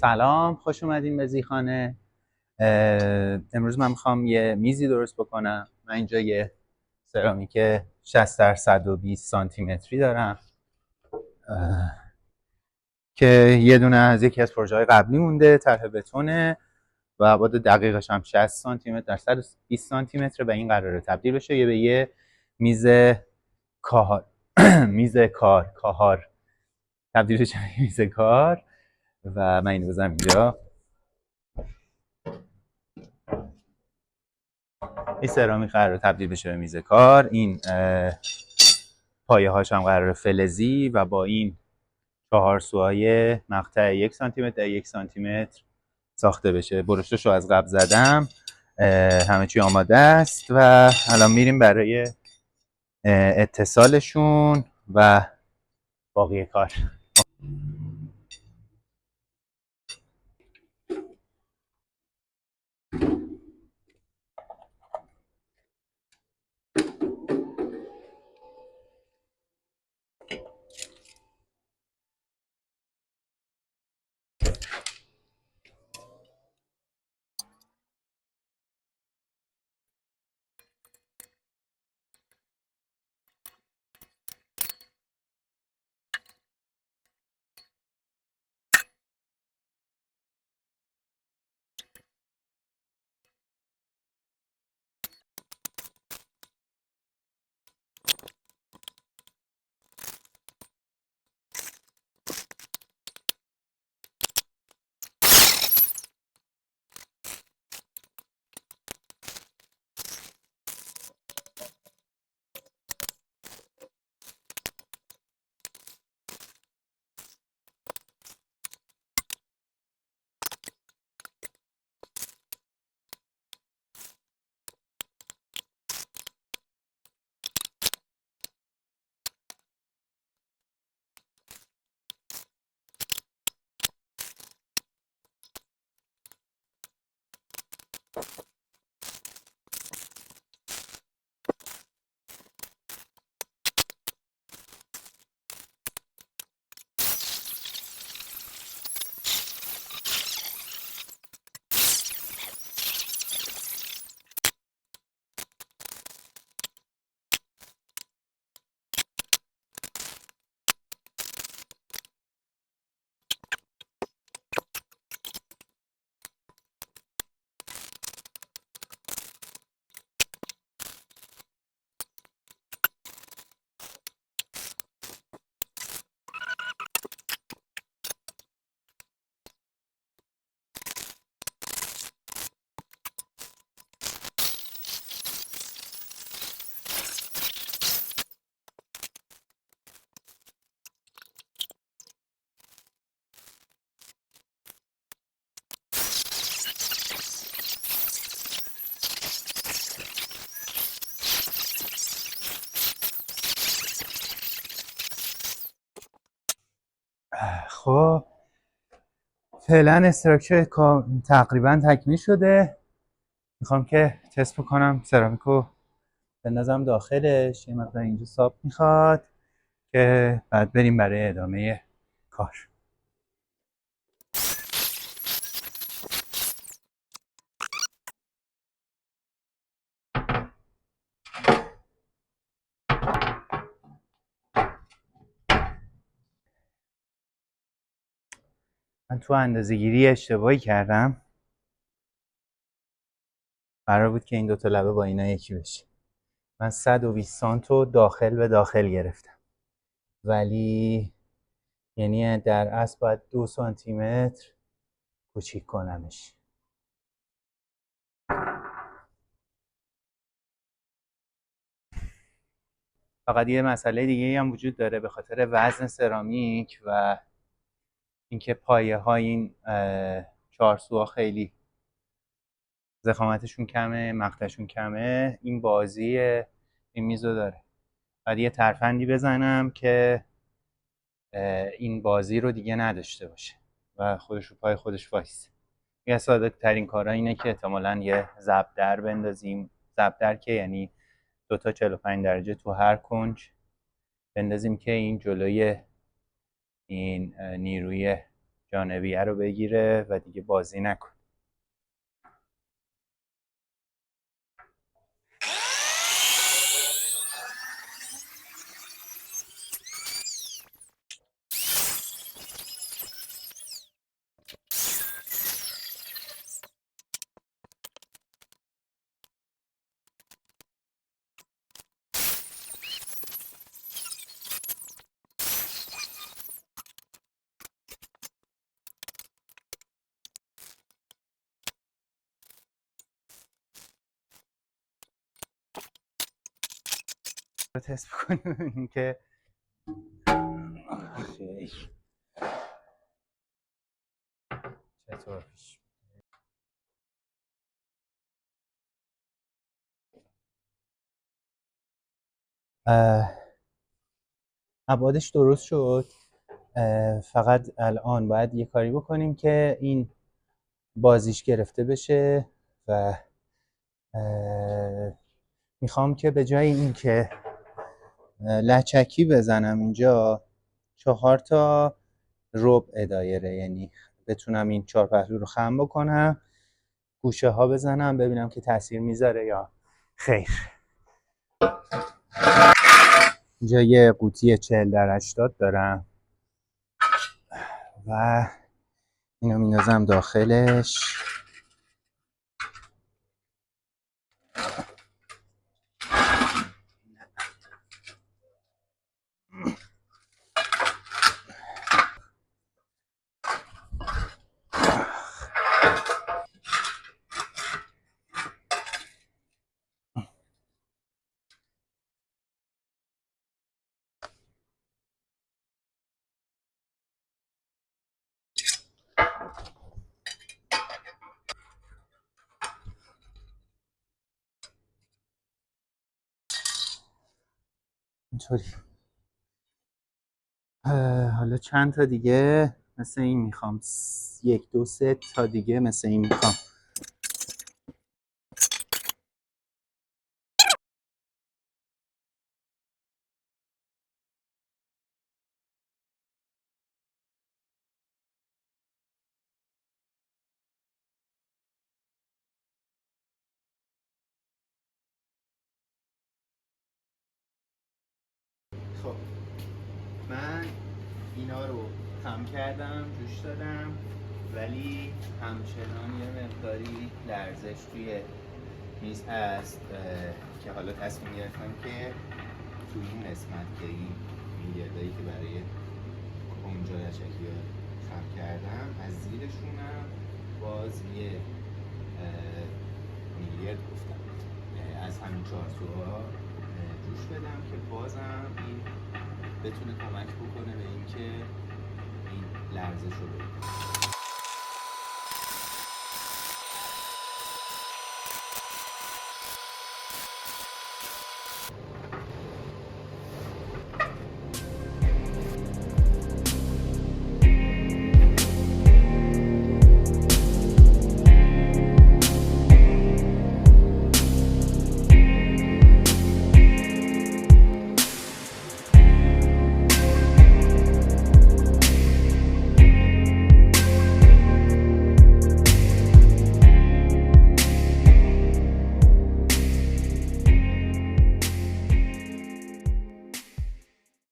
سلام، خوش اومدین به زیخانه. امروز من میخوام یه میزی درست بکنم. من اینجا یه سرامیک 60 در 120 سانتی متری دارم که یه دونه از یکی از پروژه‌های قبلی مونده، طرح بتونه و ابعاد دقیقش هم 60 سانتی متر در 120 سانتی متر و این قراره تبدیل بشه به یه میز کاهار میز کاهار تبدیل بشه به میز کار و من اینو بذارم اینجا. این سرامیک قراره تبدیل بشه به میز کار. این پایه هاش هم قراره فلزی و با این 4 سوهای مقطع 1 سانتی متر در 1 سانتی متر ساخته بشه. برشتشو از قبل زدم، همه چی آماده است و الان میریم برای اتصالشون و باقی کار. خب فعلا استراکچر تقریبا تکمیل شده. میخوام که تست بکنم سرامیکو بندازم داخلش. یه مقدار اینجا ساب میخواد که بعد بریم برای ادامه کار. من تو اندازه‌گیری اشتباهی کردم. قرار بود که این دوتا لبه با اینا یکی بشه. من 120 سانتو داخل به داخل گرفتم، ولی یعنی در اصل باید 2 سانتی متر کوچیک کنمش. فقط یه مسئله دیگه هم وجود داره به خاطر وزن سرامیک و اینکه پایه های این 4 سوها خیلی ضخامتشون کمه، مقطعشون کمه. این بازی این میزو داره. بعد یه ترفندی بزنم که این بازی رو دیگه نداشته باشه و خودش رو پای خودش وایسه. یه ساده ترین کارا اینه که احتمالاً یه ضربدر بندازیم. ضربدر که یعنی 2 تا 45 درجه تو هر کنج بندازیم که این جلوی این نیروی جانبیه رو بگیره و دیگه بازی نکنه. تست بکنیم ببینیم که چطور پیش. ابعادش درست شد. فقط الان باید یه کاری بکنیم که این بازیش گرفته بشه و میخوام که به جای این که لچکی بزنم اینجا 4 تا ربع دایره، یعنی بتونم این 4 پهلو رو خم بکنم، گوشه ها بزنم ببینم که تاثیر میذاره یا خیر. اینجا یه قوطی 40x80 دارم و اینو میندازم داخلش. اینطوری. حالا چند تا دیگه مثل این میخوام، 1 2 3 تا دیگه مثل این میخوام. خب من اینا رو خم کردم، جوش دادم، ولی همچنان یه مقداری لرزش توی میز هست که حالا تصمیم گرفتم که توی این قسمت که این گردایی که برای اونجا لچکی خم کردم از زیرشونم باز یه میلیارد گفتم از همین 4 تا جوش بدم که بازم این بتونه کمک بکنه به اینکه این لرزش رو بگیره.